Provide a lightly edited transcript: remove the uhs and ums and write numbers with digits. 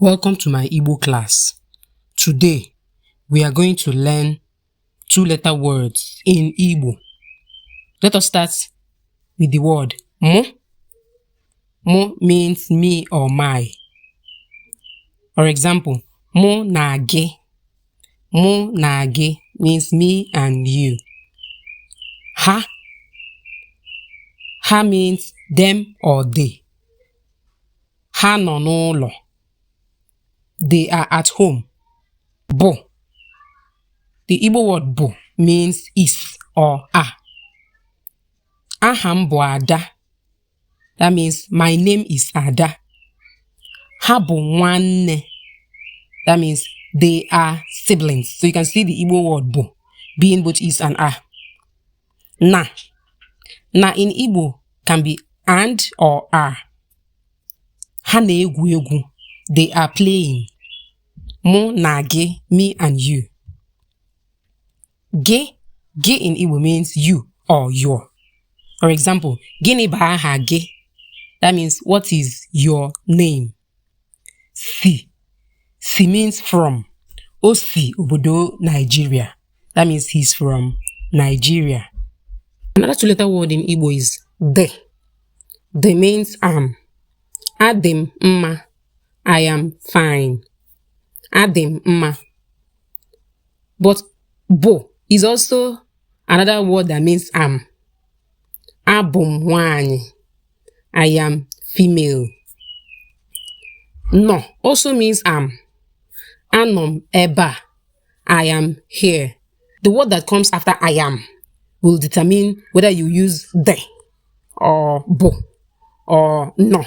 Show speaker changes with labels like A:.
A: Welcome to my Igbo class. Today, we are going to learn two-letter words in Igbo. Let us start with the word mo. Mo means me or my. For example, mo na ge. Mo na ge means me and you. Ha. Ha means them or they. Ha no n'ụlọ. They are at home. Bo. The Igbo word bo means is or are. Aham bụ Ada. That means my name is Ada. Ha bụ nwanne. That means they are siblings. So you can see the Igbo word bo being both is and are. Na. Na in Igbo can be and or are. Ha na-egwu egwu. They are playing. Mo na ge, me and you. Ge. Ge in Igbo means you or your. For example, gịnị bụ aha gị? That means what is your name? Si. Si means from. O si obodo Nigeria. That means he's from Nigeria. Another two-letter word in Igbo is de. De means am. Adịm mma. I am fine. Adịm mma. But bo is also another word that means am. Abum nwanyị. I am female. No also means am. Anom eba. I am here. The word that comes after I am will determine whether you use de or bo or no.